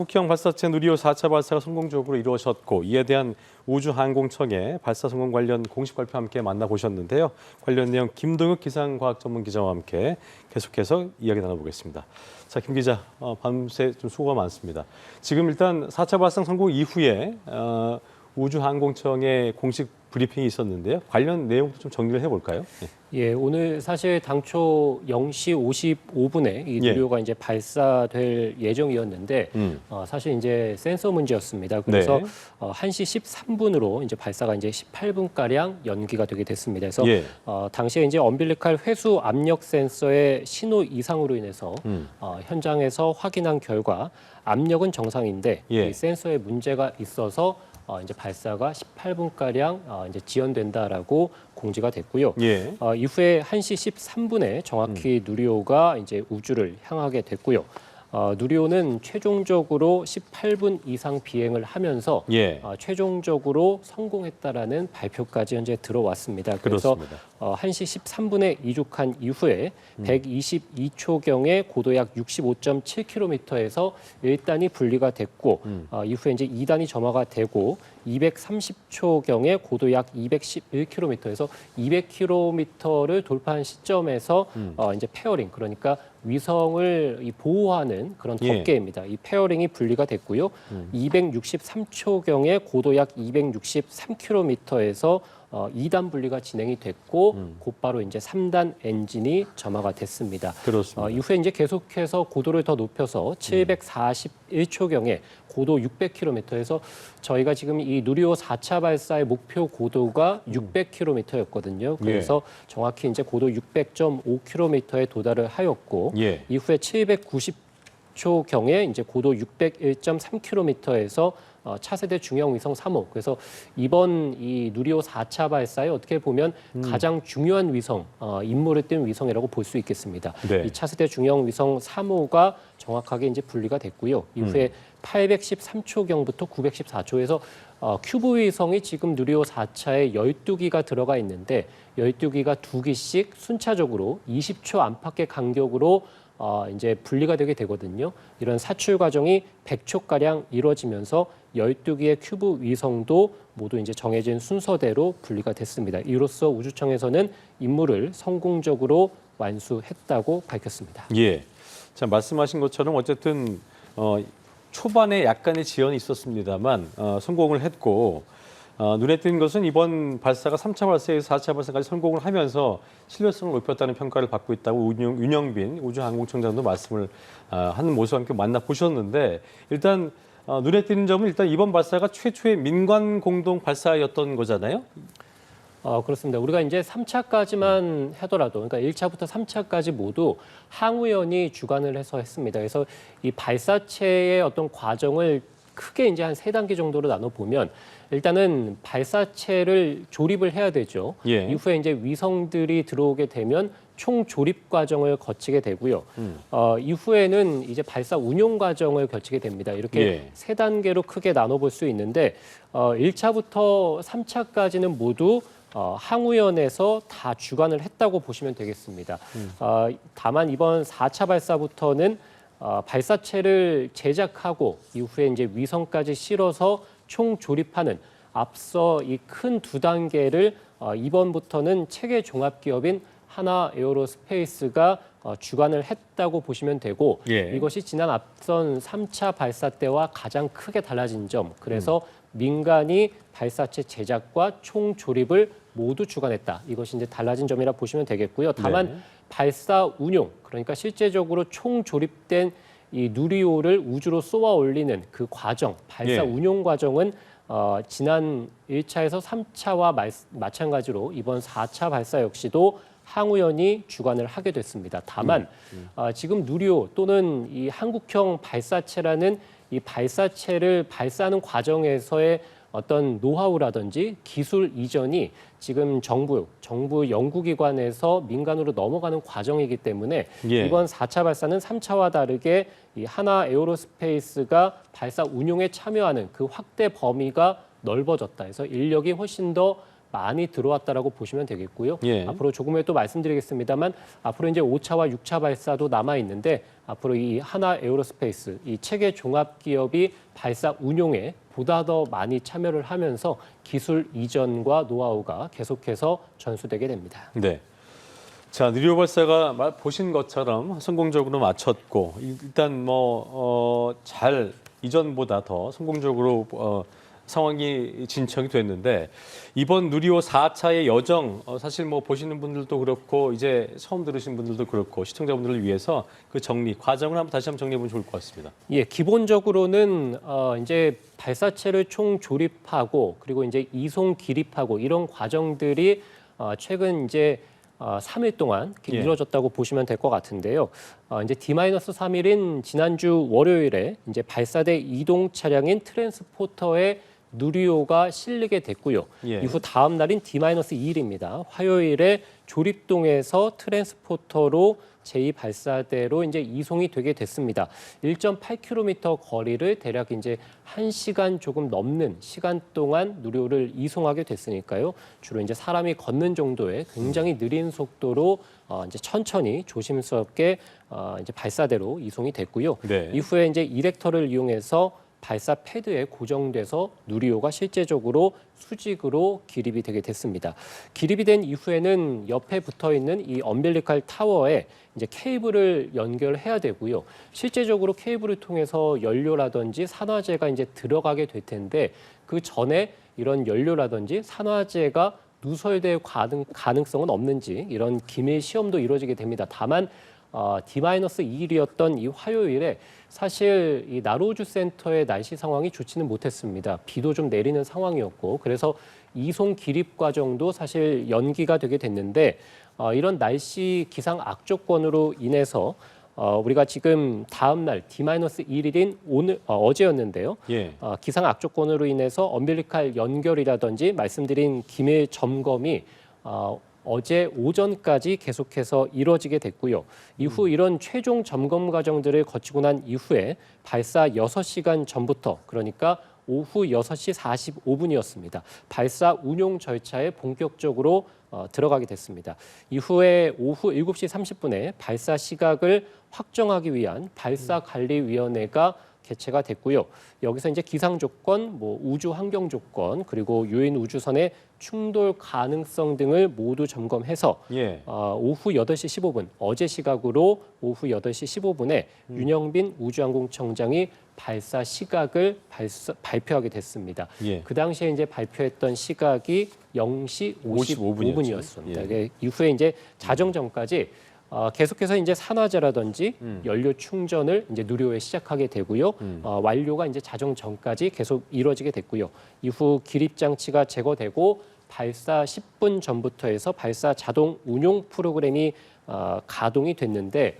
한국형 발사체 누리호 4차 발사가 성공적으로 이루어졌고 이에 대한 우주항공청의 발사 성공 관련 공식 발표 함께 만나보셨는데요. 관련 내용 김동욱 기상과학 전문 기자와 함께 계속해서 이야기 나눠보겠습니다. 자, 김 기자, 밤새 좀 수고가 많습니다. 지금 일단 4차 발사 성공 이후에 우주항공청의 공식 브리핑이 있었는데요. 관련 내용도 좀 정리를 해볼까요? 예, 오늘 사실 당초 0시 55분에 이 누리호가 이제 발사될 예정이었는데 사실 이제 센서 문제였습니다. 그래서 1시 13분으로 이제 발사가 이제 18분 가량 연기가 되게 됐습니다. 그래서 당시에 이제 엄빌리칼 회수 압력 센서의 신호 이상으로 인해서 현장에서 확인한 결과 압력은 정상인데 이 센서에 문제가 있어서 이제 발사가 18분 가량 이제 지연된다라고 공지가 됐고요. 이후에 1시 13분에 정확히 누리호가 이제 우주를 향하게 됐고요. 누리호는 최종적으로 18분 이상 비행을 하면서 최종적으로 성공했다라는 발표까지 현재 들어왔습니다. 그래서 1시 13분에 이륙한 이후에 122초경에 고도 약 65.7km에서 1단이 분리가 됐고 이후에 이제 2단이 점화가 되고 230초경에 고도 약 211km에서 200km를 돌파한 시점에서 이제 페어링, 그러니까 위성을 보호하는 그런 덮개입니다. 이 페어링이 분리가 됐고요. 263초경에 고도 약 263km에서 2단 분리가 진행이 됐고 곧바로 이제 3단 엔진이 점화가 됐습니다. 그렇습니다. 이후에 이제 계속해서 고도를 더 높여서 741초경에 고도 600km에서 저희가 지금 이 누리호 4차 발사의 목표 고도가 600km였거든요. 그래서 정확히 이제 고도 600.5km에 도달을 하였고 이후에 790초경에 이제 고도 601.3km에서 차세대 중형 위성 3호. 그래서 이번 이 누리호 4차 발사에 어떻게 보면 가장 중요한 위성, 임무를 띈 위성이라고 볼 수 있겠습니다. 이 차세대 중형 위성 3호가 정확하게 이제 분리가 됐고요. 이후에 813초경부터 914초에서 큐브 위성이 지금 누리호 4차에 12기가 들어가 있는데 12기가 2기씩 순차적으로 20초 안팎의 간격으로 이제 분리가 되게 되거든요. 이런 사출 과정이 100초가량 이루어지면서 12개의 큐브 위성도 모두 이제 정해진 순서대로 분리가 됐습니다. 이로써 우주청에서는 임무를 성공적으로 완수했다고 밝혔습니다. 자, 말씀하신 것처럼 어쨌든 초반에 약간의 지연이 있었습니다만 성공을 했고 눈에 띈 것은 이번 발사가 3차 발사에서 4차 발사까지 성공을 하면서 신뢰성을 높였다는 평가를 받고 있다고 윤영빈 우주항공청장도 말씀을 하는 모습과 함께 만나보셨는데 일단 눈에 띄는 점은 일단 이번 발사가 최초의 민간 공동 발사였던 거잖아요? 그렇습니다. 우리가 이제 3차까지만 하더라도, 그러니까 1차부터 3차까지 모두 항우연이 주관을 해서 했습니다. 그래서 이 발사체의 어떤 과정을 크게 이제 한 3단계 정도로 나눠보면 일단은 발사체를 조립을 해야 되죠. 이후에 이제 위성들이 들어오게 되면 총 조립 과정을 거치게 되고요. 이후에는 이제 발사 운용 과정을 거치게 됩니다. 이렇게 3단계로 크게 나눠볼 수 있는데 1차부터 3차까지는 모두 항우연에서 다 주관을 했다고 보시면 되겠습니다. 다만 이번 4차 발사부터는 발사체를 제작하고 이후에 이제 위성까지 실어서 총 조립하는 앞서 이 큰 2단계를 이번부터는 체계 종합 기업인 하나 에어로스페이스가 주관을 했다고 보시면 되고 이것이 지난 앞선 3차 발사 때와 가장 크게 달라진 점. 그래서 민간이 발사체 제작과 총 조립을 모두 주관했다. 이것이 이제 달라진 점이라 보시면 되겠고요. 다만 발사 운용, 그러니까 실제적으로 총 조립된 이 누리호를 우주로 쏘아 올리는 그 과정, 발사 운용 과정은 지난 1차에서 3차와 마찬가지로 이번 4차 발사 역시도 항우연이 주관을 하게 됐습니다. 다만 지금 누리호 또는 이 한국형 발사체라는 이 발사체를 발사하는 과정에서의 어떤 노하우라든지 기술 이전이 지금 정부 연구기관에서 민간으로 넘어가는 과정이기 때문에 이번 4차 발사는 3차와 다르게 이 하나 에어로스페이스가 발사 운용에 참여하는 그 확대 범위가 넓어졌다 해서 인력이 훨씬 더 많이 들어왔다라고 보시면 되겠고요. 예. 앞으로 조금 후에 또 말씀드리겠습니다만 앞으로 이제 5차 6차 발사도 남아 있는데 앞으로 이 하나 에어로스페이스 이 체계 종합 기업이 발사 운용에 보다 더 많이 참여를 하면서 기술 이전과 노하우가 계속해서 전수되게 됩니다. 네. 자, 누리호 발사가 보신 것처럼 성공적으로 마쳤고 일단 잘 이전보다 더 성공적으로 상황이 진척이 됐는데 이번 누리호 4차의 여정 사실 보시는 분들도 그렇고 이제 처음 들으신 분들도 그렇고 시청자분들을 위해서 그 정리 과정을 다시 한번 정리해 보면 좋을 것 같습니다. 예, 기본적으로는 이제 발사체를 총 조립하고 그리고 이제 이송 기립하고 이런 과정들이 최근 이제 3일 동안 예. 이루어졌다고 보시면 될 것 같은데요. 이제 D-3일인 지난주 월요일에 이제 발사대 이동 차량인 트랜스포터에 누리호가 실리게 됐고요. 예. 이후 다음 날인 D-2일입니다. 화요일에 조립동에서 트랜스포터로 제2발사대로 이제 이송이 되게 됐습니다. 1.8km 거리를 대략 이제 1시간 조금 넘는 시간 동안 누리호를 이송하게 됐으니까요. 주로 이제 사람이 걷는 정도의 굉장히 느린 속도로 이제 천천히 조심스럽게 이제 발사대로 이송이 됐고요. 네. 이후에 이제 이렉터를 이용해서 발사 패드에 고정돼서 누리호가 실제적으로 수직으로 기립이 되게 됐습니다. 기립이 된 이후에는 옆에 붙어 있는 이 엄빌리칼 타워에 이제 케이블을 연결해야 되고요. 실제적으로 케이블을 통해서 연료라든지 산화제가 이제 들어가게 될 텐데 그 전에 이런 연료라든지 산화제가 누설될 가능성은 없는지 이런 기밀 시험도 이루어지게 됩니다. 다만 D-2일이었던 이 화요일에 사실 이 나로우주 센터의 날씨 상황이 좋지는 못했습니다. 비도 좀 내리는 상황이었고 그래서 이송 기립 과정도 사실 연기가 되게 됐는데 이런 날씨 기상 악조건으로 인해서 우리가 지금 다음 날 D-1일인 어제였는데요. 예. 기상 악조건으로 인해서 엄빌리칼 연결이라든지 말씀드린 기밀 점검이 어제 오전까지 계속해서 이뤄지게 됐고요. 이후 이런 최종 점검 과정들을 거치고 난 이후에 발사 6시간 전부터 그러니까 오후 6시 45분이었습니다. 발사 운용 절차에 본격적으로 들어가게 됐습니다. 이후에 오후 7시 30분에 발사 시각을 확정하기 위한 발사관리위원회가 개최가 됐고요. 여기서 이제 기상 조건, 우주 환경 조건, 그리고 유인 우주선의 충돌 가능성 등을 모두 점검해서 예. 오후 8시 15분, 어제 시각으로 오후 8시 15분에 윤영빈 우주항공청장이 발사 시각을 발표하게 됐습니다. 예. 그 당시에 이제 발표했던 시각이 0시 55분이었습니다. 예. 이후에 이제 자정 전까지 계속해서 이제 산화제라든지 연료 충전을 이제 누리호에 시작하게 되고요. 완료가 이제 자정 전까지 계속 이루어지게 됐고요. 이후 기립 장치가 제거되고 발사 10분 전부터 해서 발사 자동 운용 프로그램이 가동이 됐는데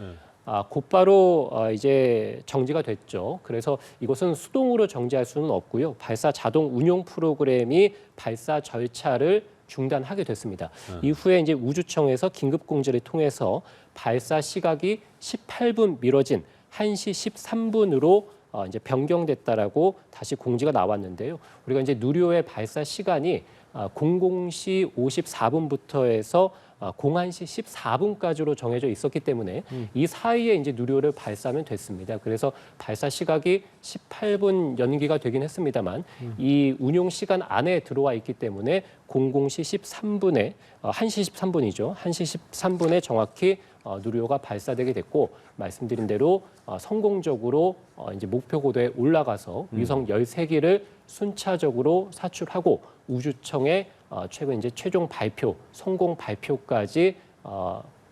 곧바로 이제 정지가 됐죠. 그래서 이것은 수동으로 정지할 수는 없고요. 발사 자동 운용 프로그램이 발사 절차를 중단하게 됐습니다. 이후에 이제 우주청에서 긴급 공지를 통해서 발사 시각이 18분 미뤄진 1시 13분으로 이제 변경됐다라고 다시 공지가 나왔는데요. 우리가 이제 누리호의 발사 시간이 00시 54분부터 해서 01시 14분까지로 정해져 있었기 때문에 이 사이에 이제 누리호를 발사하면 됐습니다. 그래서 발사 시각이 18분 연기가 되긴 했습니다만 이 운용 시간 안에 들어와 있기 때문에 00시 13분에 1시 13분이죠. 1시 13분에 정확히 누리호가 발사되게 됐고 말씀드린 대로 성공적으로 이제 목표 고도에 올라가서 위성 13기를 순차적으로 사출하고 우주청의 최근 이제 최종 발표, 성공 발표까지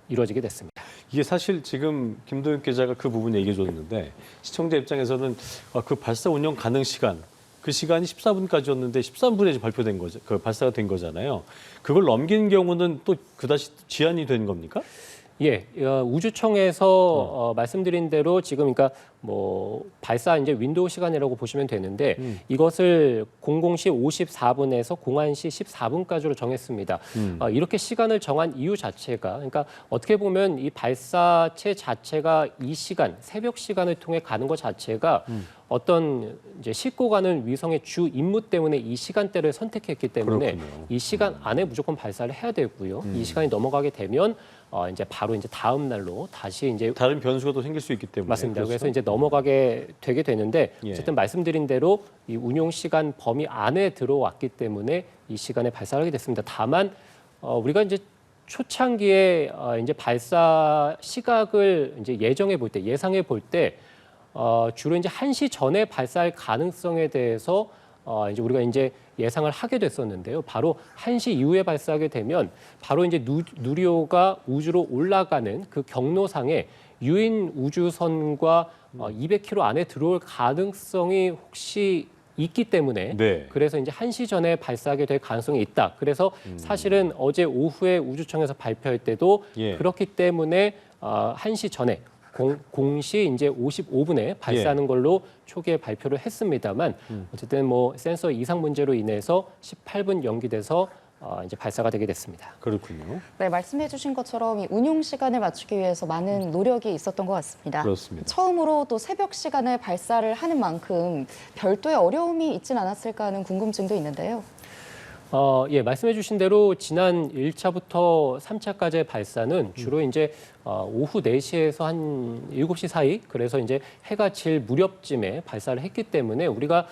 이루어지게 됐습니다. 이게 사실 지금 김도윤 기자가 그 부분 얘기해 줬는데 시청자 입장에서는 그 발사 운영 가능 시간 그 시간이 14분까지였는데 13분에 발표된 거죠. 그 발사가 된 거잖아요. 그걸 넘긴 경우는 또 그다시 지연이 된 겁니까? 예, 우주청에서 말씀드린 대로 지금 그러니까 발사 이제 윈도우 시간이라고 보시면 되는데 이것을 00시 54분에서 01시 14분까지로 정했습니다. 이렇게 시간을 정한 이유 자체가 그러니까 어떻게 보면 이 발사체 자체가 이 시간 새벽 시간을 통해 가는 것 자체가 어떤 이제 싣고 가는 위성의 주 임무 때문에 이 시간대를 선택했기 때문에 그렇군요. 이 시간 안에 무조건 발사를 해야 되고요. 이 시간이 넘어가게 되면 이제 바로 이제 다음 날로 다시 이제 다른 변수가 또 생길 수 있기 때문에. 맞습니다. 그렇죠? 그래서 이제 넘어가게 되게 되는데 예. 어쨌든 말씀드린 대로 이 운용 시간 범위 안에 들어왔기 때문에 이 시간에 발사를 하게 됐습니다. 다만 우리가 이제 초창기에 이제 발사 시각을 이제 예정해 볼 때, 예상해 볼 때 주로 이제 1시 전에 발사할 가능성에 대해서 이제 우리가 이제 예상을 하게 됐었는데요. 바로 1시 이후에 발사하게 되면 바로 이제 누리호가 우주로 올라가는 그 경로상에 유인 우주선과 200km 안에 들어올 가능성이 혹시 있기 때문에 네. 그래서 이제 1시 전에 발사하게 될 가능성이 있다. 그래서 사실은 어제 오후에 우주청에서 발표할 때도 예. 그렇기 때문에 1시 전에 0시 이제 55분에 발사하는 걸로 초기에 발표를 했습니다만 어쨌든 뭐 센서 이상 문제로 인해서 18분 연기돼서 이제 발사가 되게 됐습니다. 그렇군요. 네, 말씀해주신 것처럼 이 운용 시간을 맞추기 위해서 많은 노력이 있었던 것 같습니다. 그렇습니다. 처음으로 또 새벽 시간에 발사를 하는 만큼 별도의 어려움이 있진 않았을까 하는 궁금증도 있는데요. 예, 말씀해 주신 대로 지난 1차부터 3차까지의 발사는 주로 이제 오후 4시에서 한 7시 사이, 그래서 이제 해가 질 무렵쯤에 발사를 했기 때문에 우리가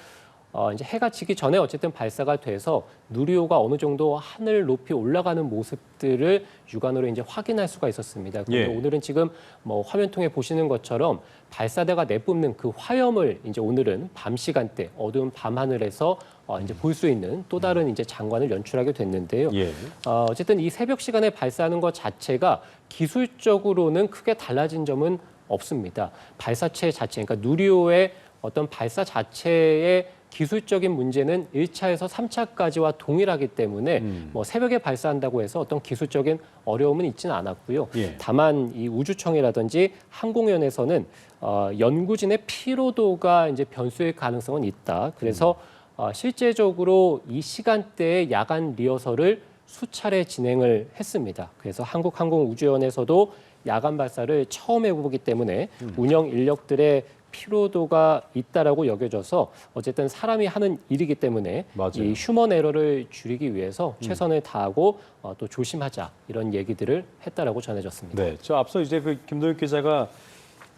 이제 해가 지기 전에 어쨌든 발사가 돼서 누리호가 어느 정도 하늘 높이 올라가는 모습들을 육안으로 이제 확인할 수가 있었습니다. 그런데 예. 오늘은 지금 뭐 화면 통해 보시는 것처럼 발사대가 내뿜는 그 화염을 이제 오늘은 밤 시간대 어두운 밤 하늘에서 이제 볼 수 있는 또 다른 이제 장관을 연출하게 됐는데요. 예. 어쨌든 이 새벽 시간에 발사하는 것 자체가 기술적으로는 크게 달라진 점은 없습니다. 발사체 자체, 그러니까 누리호의 어떤 발사 자체의 기술적인 문제는 1차에서 3차까지와 동일하기 때문에 뭐 새벽에 발사한다고 해서 어떤 기술적인 어려움은 있지는 않았고요. 예. 다만 이 우주청이라든지 항공연에서는 연구진의 피로도가 이제 변수일 가능성은 있다. 그래서 실제적으로 이 시간대에 야간 리허설을 수차례 진행을 했습니다. 그래서 한국항공우주연에서도 야간 발사를 처음 해보기 때문에 운영 인력들의 피로도가 있다라고 여겨져서 어쨌든 사람이 하는 일이기 때문에 맞아요. 이 휴먼 에러를 줄이기 위해서 최선을 다하고 또 조심하자 이런 얘기들을 했다라고 전해졌습니다. 네. 저 앞서 이제 그 김동욱 기자가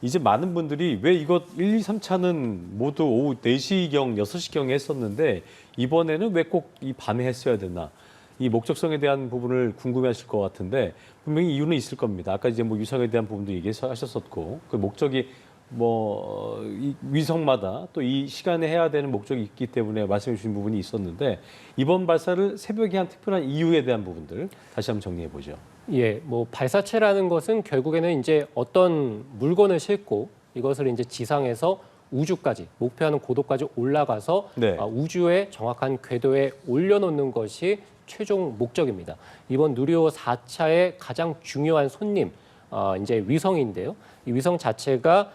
이제 많은 분들이 왜 이거 1, 2, 3차는 모두 오후 4시경, 6시경에 했었는데 이번에는 왜 꼭 이 밤에 했어야 되나? 이 목적성에 대한 부분을 궁금해하실 것 같은데 분명히 이유는 있을 겁니다. 아까 이제 뭐 유상에 대한 부분도 얘기하셨었고 그 목적이 뭐 이 위성마다 또 이 시간에 해야 되는 목적이 있기 때문에 말씀해 주신 부분이 있었는데 이번 발사를 새벽에 한 특별한 이유에 대한 부분들 다시 한번 정리해 보죠. 예, 뭐 발사체라는 것은 결국에는 이제 어떤 물건을 싣고 이것을 이제 지상에서 우주까지 목표하는 고도까지 올라가서 네. 우주의 정확한 궤도에 올려놓는 것이 최종 목적입니다. 이번 누리호 4차의 가장 중요한 손님 이제 위성인데요. 이 위성 자체가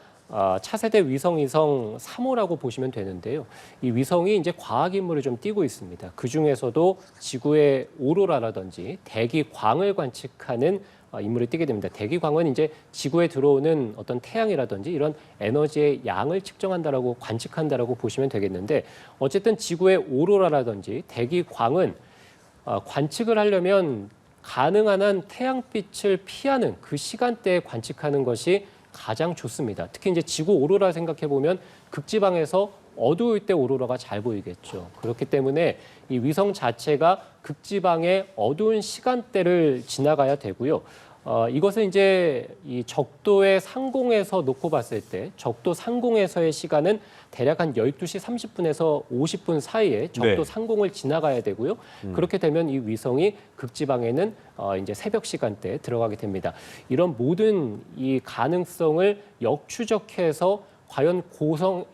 차세대 위성이성 3호라고 보시면 되는데요. 이 위성이 이제 과학 임무를 좀 띠고 있습니다. 그 중에서도 지구의 오로라라든지 대기광을 관측하는 임무를 띠게 됩니다. 대기광은 이제 지구에 들어오는 어떤 태양이라든지 이런 에너지의 양을 측정한다라고 관측한다라고 보시면 되겠는데 어쨌든 지구의 오로라라든지 대기광은 관측을 하려면 가능한 한 태양빛을 피하는 그 시간대에 관측하는 것이 가장 좋습니다. 특히 이제 지구 오로라 생각해 보면 극지방에서 어두울 때 오로라가 잘 보이겠죠. 그렇기 때문에 이 위성 자체가 극지방의 어두운 시간대를 지나가야 되고요. 이것은 이제 이 적도의 상공에서 놓고 봤을 때 적도 상공에서의 시간은 대략 한 12시 30분에서 50분 사이에 적도 네. 상공을 지나가야 되고요. 그렇게 되면 이 위성이 극지방에는 이제 새벽 시간대에 들어가게 됩니다. 이런 모든 이 가능성을 역추적해서 과연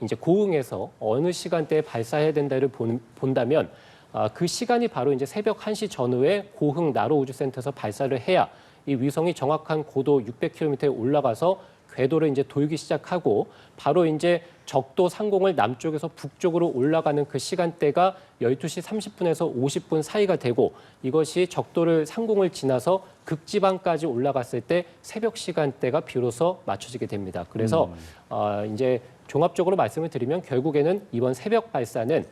이제 고흥에서 어느 시간대에 발사해야 된다를 본다면 그 시간이 바로 이제 새벽 1시 전후에 고흥 나로우주센터에서 발사를 해야 이 위성이 정확한 고도 600km에 올라가서 궤도를 이제 돌기 시작하고 바로 이제 적도 상공을 남쪽에서 북쪽으로 올라가는 그 시간대가 12시 30분에서 50분 사이가 되고 이것이 적도를 상공을 지나서 극지방까지 올라갔을 때 새벽 시간대가 비로소 맞춰지게 됩니다. 그래서 이제 종합적으로 말씀을 드리면 결국에는 이번 새벽 발사는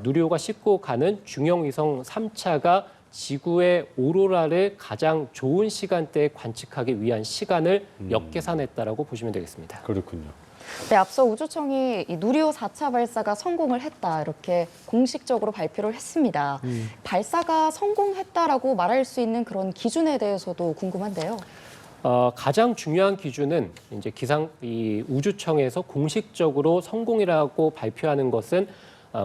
누리호가 싣고 가는 중형위성 3차가 지구의 오로라를 가장 좋은 시간대에 관측하기 위한 시간을 역계산했다라고 보시면 되겠습니다. 그렇군요. 네, 앞서 우주청이 이 누리호 4차 발사가 성공을 했다 이렇게 공식적으로 발표를 했습니다. 발사가 성공했다라고 말할 수 있는 그런 기준에 대해서도 궁금한데요. 가장 중요한 기준은 이제 이 우주청에서 공식적으로 성공이라고 발표하는 것은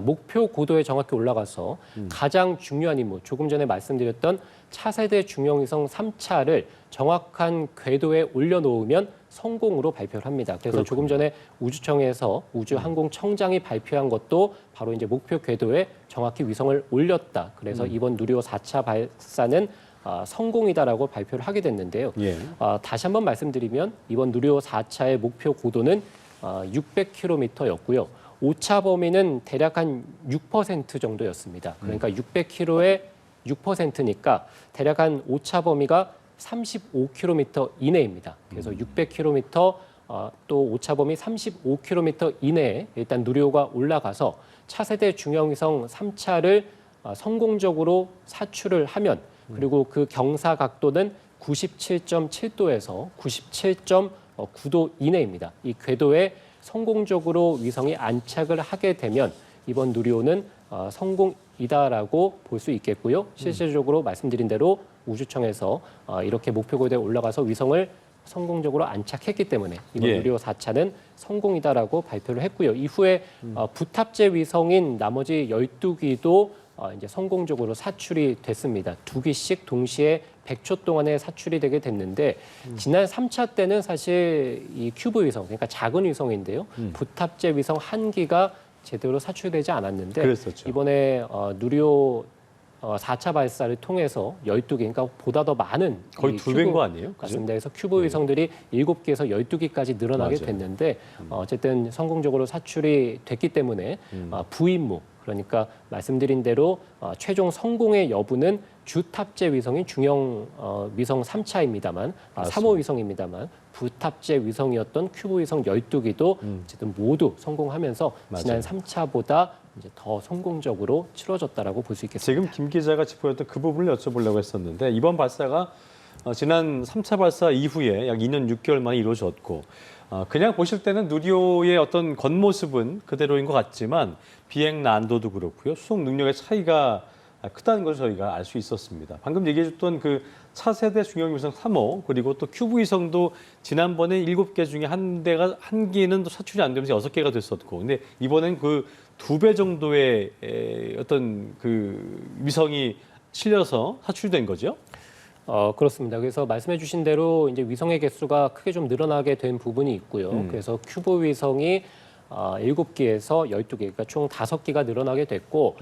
목표 고도에 정확히 올라가서 가장 중요한 임무, 조금 전에 말씀드렸던 차세대 중형위성 3차를 정확한 궤도에 올려놓으면 성공으로 발표를 합니다. 그래서 그렇군요. 조금 전에 우주청에서 우주항공청장이 발표한 것도 바로 이제 목표 궤도에 정확히 위성을 올렸다. 그래서 이번 누리호 4차 발사는 성공이다라고 발표를 하게 됐는데요. 예. 다시 한번 말씀드리면 이번 누리호 4차의 목표 고도는 600km였고요. 오차 범위는 대략 한 6% 정도였습니다. 그러니까 600km의 6%니까 대략 한 오차 범위가 35km 이내입니다. 그래서 600km 또 오차 범위 35km 이내에 일단 누리호가 올라가서 차세대 중형위성 3차를 성공적으로 사출을 하면 그리고 그 경사 각도는 97.7도에서 97.9도 이내입니다. 이 궤도에 성공적으로 위성이 안착을 하게 되면 이번 누리호는 성공이다라고 볼 수 있겠고요. 실질적으로 말씀드린 대로 우주청에서 이렇게 목표 고도에 올라가서 위성을 성공적으로 안착했기 때문에 이번 예. 누리호 4차는 성공이다라고 발표를 했고요. 이후에 부탑재 위성인 나머지 12기도 이제 성공적으로 사출이 됐습니다. 2기씩 동시에 100초 동안에 사출이 되게 됐는데 지난 3차 때는 사실 이 큐브 위성, 그러니까 작은 위성인데요. 부탑재 위성 1기가 제대로 사출되지 않았는데 그랬었죠. 이번에 누리호 4차 발사를 통해서 12개, 그러니까 보다 더 많은 거의 이 2배인 거 아니에요? 그죠? 맞습니다. 그래서 큐브 위성들이 7개에서 12개까지 늘어나게 맞아요. 됐는데 어쨌든 성공적으로 사출이 됐기 때문에 부임무, 그러니까 말씀드린 대로 최종 성공의 여부는 주탑재 위성인 중형 위성 3차입니다만, 3호 위성입니다만 부탑재 위성이었던 큐브 위성 12기도 어쨌든 모두 성공하면서 지난 3차보다 이제 더 성공적으로 치러졌다라고 볼 수 있겠습니다. 지금 김 기자가 짚어줬던 그 부분을 여쭤보려고 했었는데 이번 발사가 지난 3차 발사 이후에 약 2년 6개월 만에 이루어졌고 그냥 보실 때는 누리호의 어떤 겉모습은 그대로인 것 같지만 비행 난도도 그렇고요. 수송 능력의 차이가 크다는 것을 저희가 알 수 있었습니다. 방금 얘기해줬던 그 차세대 중형위성 3호 그리고 또 큐브 위성도 지난번에 7개 중에 한 개는 또 사출이 안 되면서 6개가 됐었고 근데 이번엔 그 2배 정도의 어떤 그 위성이 실려서 사출된 거죠? 그렇습니다. 그래서 말씀해 주신 대로 이제 위성의 개수가 크게 좀 늘어나게 된 부분이 있고요. 그래서 큐브 위성이 7기에서 12개, 그러니까 총 5기가 늘어나게 됐고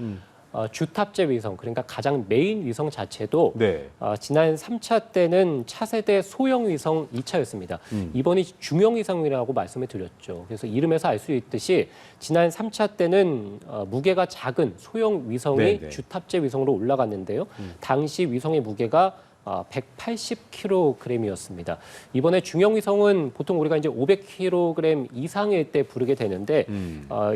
주탑재 위성, 그러니까 가장 메인 위성 자체도 네. 지난 3차 때는 차세대 소형 위성 2차였습니다. 이번이 중형 위성이라고 말씀을 드렸죠. 그래서 이름에서 알 수 있듯이 지난 3차 때는 무게가 작은 소형 위성이 네네. 주탑재 위성으로 올라갔는데요. 당시 위성의 무게가 180kg이었습니다. 이번에 중형 위성은 보통 우리가 이제 500kg 이상일 때 부르게 되는데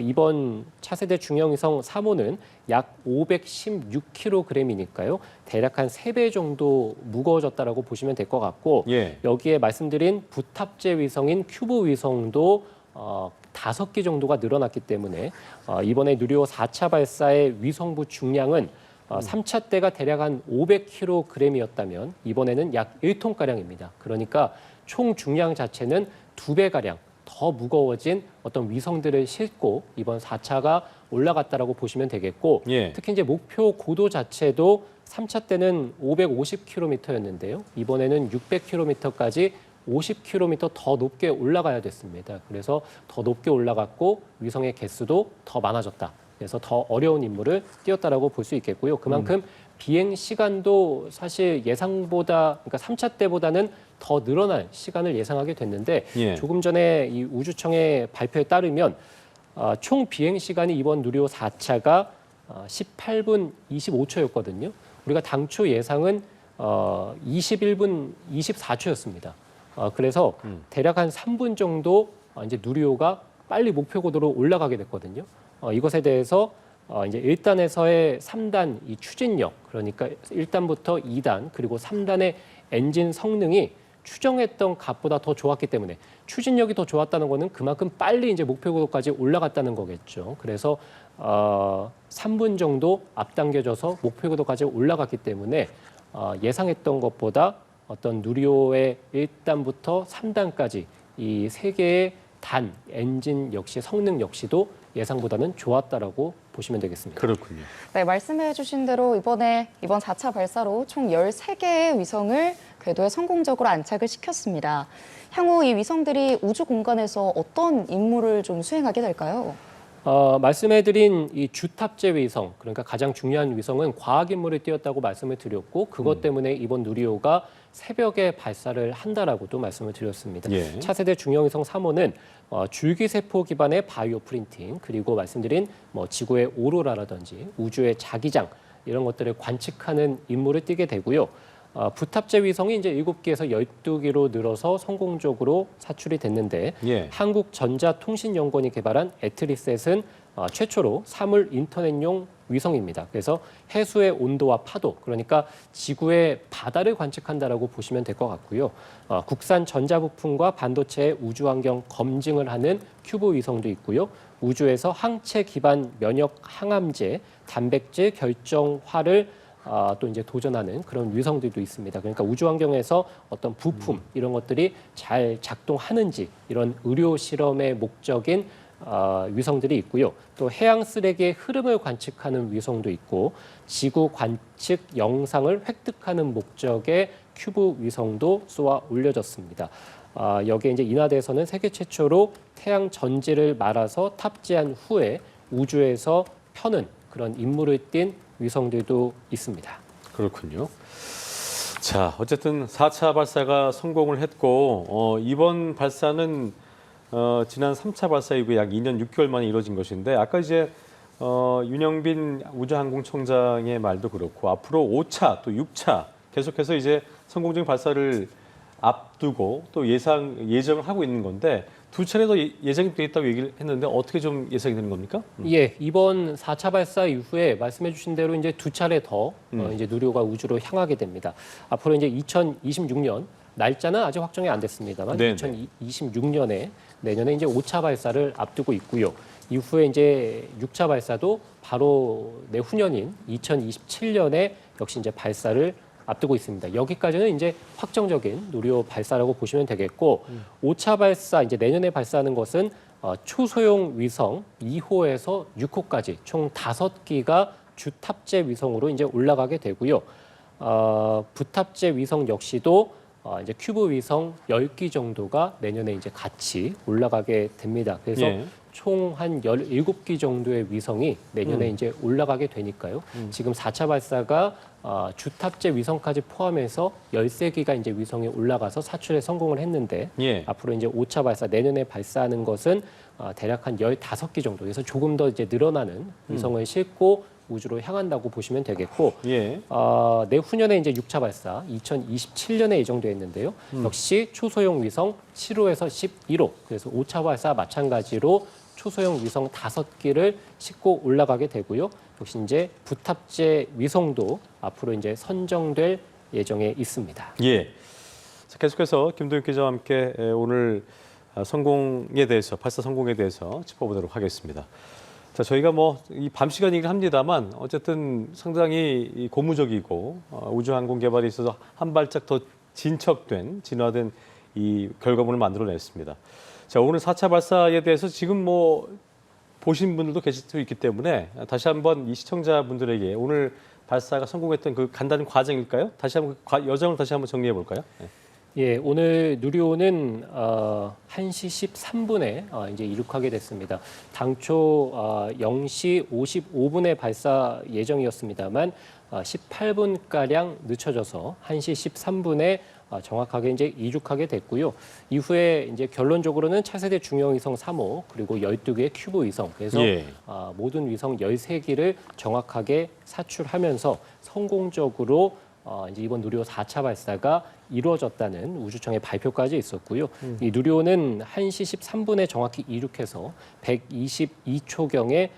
이번 차세대 중형 위성 3호는 약 516kg이니까요. 대략 한 3배 정도 무거워졌다라고 보시면 될 것 같고 예. 여기에 말씀드린 부탑재 위성인 큐브 위성도 5기 정도가 늘어났기 때문에 이번에 누리호 4차 발사의 위성부 중량은 3차 때가 대략 한 500kg이었다면 이번에는 약 1톤가량입니다. 그러니까 총 중량 자체는 2배가량 더 무거워진 어떤 위성들을 싣고 이번 4차가 올라갔다라고 보시면 되겠고 예. 특히 이제 목표 고도 자체도 3차 때는 550km였는데요. 이번에는 600km까지 50km 더 높게 올라가야 됐습니다. 그래서 더 높게 올라갔고 위성의 개수도 더 많아졌다. 그래서 더 어려운 임무를 띄웠다라고 볼 수 있겠고요. 그만큼 비행 시간도 사실 예상보다, 그러니까 3차 때보다는 더 늘어날 시간을 예상하게 됐는데 예. 조금 전에 이 우주청의 발표에 따르면 총 비행 시간이 이번 누리호 4차가 18분 25초였거든요. 우리가 당초 예상은 21분 24초였습니다. 그래서 대략 한 3분 정도 이제 누리호가 빨리 목표 고도로 올라가게 됐거든요. 이것에 대해서 이제 1단에서의 3단 이 추진력, 그러니까 1단부터 2단 그리고 3단의 엔진 성능이 추정했던 값보다 더 좋았기 때문에 추진력이 더 좋았다는 거는 그만큼 빨리 이제 목표 고도까지 올라갔다는 거겠죠. 그래서 3분 정도 앞당겨져서 목표 고도까지 올라갔기 때문에 예상했던 것보다 어떤 누리호의 1단부터 3단까지 이 세 개의 단, 엔진 역시 성능 역시도 예상보다는 좋았다라고 보시면 되겠습니다. 그렇군요. 네, 말씀해 주신 대로 이번 4차 발사로 총 13개의 위성을 궤도에 성공적으로 안착을 시켰습니다. 향후 이 위성들이 우주 공간에서 어떤 임무를 좀 수행하게 될까요? 말씀해드린 이 주탑재 위성, 그러니까 가장 중요한 위성은 과학 임무를 띄웠다고 말씀을 드렸고 그것 때문에 이번 누리호가 새벽에 발사를 한다라고도 말씀을 드렸습니다. 예. 차세대 중형위성 3호는 줄기세포 기반의 바이오 프린팅, 그리고 말씀드린 지구의 오로라라든지 우주의 자기장 이런 것들을 관측하는 임무를 띄게 되고요. 부탑재 위성이 이제 7개에서 12개로 늘어서 성공적으로 사출이 됐는데 예. 한국전자통신연구원이 개발한 에트리셋은 최초로 사물 인터넷용 위성입니다. 그래서 해수의 온도와 파도, 그러니까 지구의 바다를 관측한다라고 보시면 될 것 같고요. 국산 전자부품과 반도체의 우주환경 검증을 하는 큐브 위성도 있고요. 우주에서 항체 기반 면역 항암제, 단백질 결정화를 또 이제 도전하는 그런 위성들도 있습니다. 그러니까 우주 환경에서 어떤 부품 이런 것들이 잘 작동하는지 이런 의료 실험의 목적인 위성들이 있고요. 또 해양 쓰레기의 흐름을 관측하는 위성도 있고 지구 관측 영상을 획득하는 목적의 큐브 위성도 쏘아 올려졌습니다. 여기에 이제 인하대에서는 세계 최초로 태양 전지를 말아서 탑재한 후에 우주에서 펴는 그런 임무를 띈 위성들도 있습니다. 그렇군요. 자, 어쨌든 4차 발사가 성공을 했고 이번 발사는 지난 3차 발사 이후에 약 2년 6개월 만에 이루어진 것인데 아까 이제 윤영빈 우주항공청장의 말도 그렇고 앞으로 5차 또 6차 계속해서 이제 성공적인 발사를 앞두고 또 예정을 하고 있는 건데 두 차례 더 예정이 돼 있다고 얘기를 했는데 어떻게 좀 예상이 되는 겁니까? 예, 이번 4차 발사 이후에 말씀해 주신 대로 이제 두 차례 더 이제 누리호가 우주로 향하게 됩니다. 앞으로 이제 2026년 날짜는 아직 확정이 안 됐습니다만 네네. 2026년에 내년에 이제 5차 발사를 앞두고 있고요. 이후에 이제 6차 발사도 바로 내후년인 2027년에 역시 이제 발사를 앞두고 있습니다. 여기까지는 이제 확정적인 누리호 발사라고 보시면 되겠고 5차 발사 이제 내년에 발사하는 것은 초소형 위성 2호에서 6호까지 총 5기가 주탑재 위성으로 이제 올라가게 되고요. 부탑재 위성 역시도 이제 큐브 위성 10기 정도가 내년에 이제 같이 올라가게 됩니다. 그래서 예. 총 한 17기 정도의 위성이 내년에 이제 올라가게 되니까요. 지금 4차 발사가 주탑재 위성까지 포함해서 13기가 이제 위성이 올라가서 사출에 성공을 했는데 예. 앞으로 이제 5차 발사 내년에 발사하는 것은 대략 한 15기 정도. 그래서 조금 더 이제 늘어나는 위성을 싣고 우주로 향한다고 보시면 되겠고 예. 내후년에 이제 6차 발사 2027년에 예정되어 있는데요. 역시 초소형 위성 7호에서 11호. 그래서 5차 발사 마찬가지로 초소형 위성 5기를 싣고 올라가게 되고요. 역시 이제 부탑재 위성도 앞으로 이제 선정될 예정에 있습니다. 예. 자, 계속해서 김도윤 기자와 함께 오늘 성공에 대해서 발사 성공에 대해서 짚어보도록 하겠습니다. 자, 저희가 뭐 이 밤 시간 얘기를 합니다만 어쨌든 상당히 고무적이고 우주항공 개발에 있어서 한 발짝 더 진화된 이 결과물을 만들어냈습니다. 자, 오늘 4차 발사에 대해서 지금 뭐 보신 분들도 계실 수 있기 때문에 다시 한번 이 시청자분들에게 오늘 발사가 성공했던 그 간단한 과정일까요? 다시 한번 그 여정을 다시 한번 정리해 볼까요? 네. 예, 오늘 누리호는 1시 13분에 이제 이륙하게 됐습니다. 당초 0시 55분에 발사 예정이었습니다만 18분가량 늦춰져서 1시 13분에 정확하게 이제 이륙하게 됐고요. 이후에 이제 결론적으로는 차세대 중형위성 3호 그리고 12개의 큐브 위성 그래서 예. 모든 위성 13기를 정확하게 사출하면서 성공적으로 이제 이번 누리호 4차 발사가 이루어졌다는 우주청의 발표까지 있었고요. 이 누리호는 1시 13분에 정확히 이륙해서 122초경에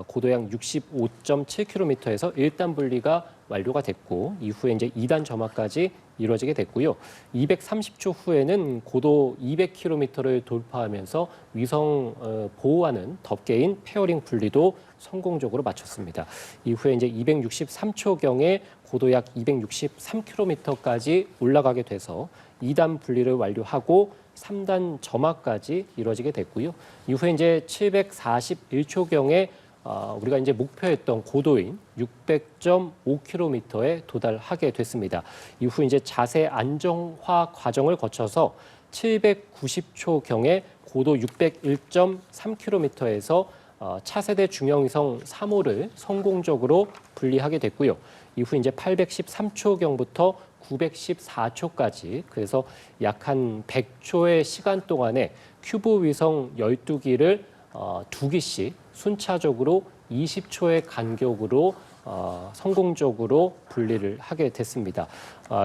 고도약 65.7km에서 1단 분리가 완료가 됐고 이후에 이제 2단 점화까지 이루어지게 됐고요. 230초 후에는 고도 200km를 돌파하면서 위성 보호하는 덮개인 페어링 분리도 성공적으로 마쳤습니다. 이후에 이제 263초경에 고도 약 263km까지 올라가게 돼서 2단 분리를 완료하고 3단 점화까지 이루어지게 됐고요. 이후에 이제 741초경에 우리가 이제 목표했던 고도인 600.5km에 도달하게 됐습니다. 이후 이제 자세 안정화 과정을 거쳐서 790초경에 고도 601.3km에서 차세대 중형위성 3호를 성공적으로 분리하게 됐고요. 이후 이제 813초경부터 914초까지 그래서 약 한 100초의 시간 동안에 큐브 위성 12기를 2기씩 순차적으로 20초의 간격으로 성공적으로 분리를 하게 됐습니다.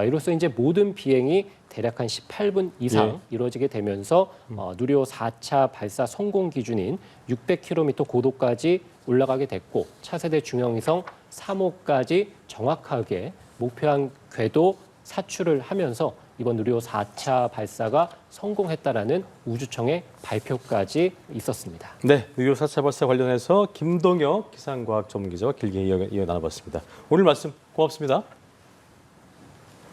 이로써 이제 모든 비행이 대략 한 18분 이상 이루어지게 되면서 누리호 4차 발사 성공 기준인 600km 고도까지 올라가게 됐고 차세대 중형위성 3호까지 정확하게 목표한 궤도 사출을 하면서 이번 누리호 4차 발사가 성공했다라는 우주청의 발표까지 있었습니다. 네, 누리호 4차 발사 관련해서 김동혁 기상과학 전문기자와 길게 이어 나눠봤습니다. 오늘 말씀 고맙습니다.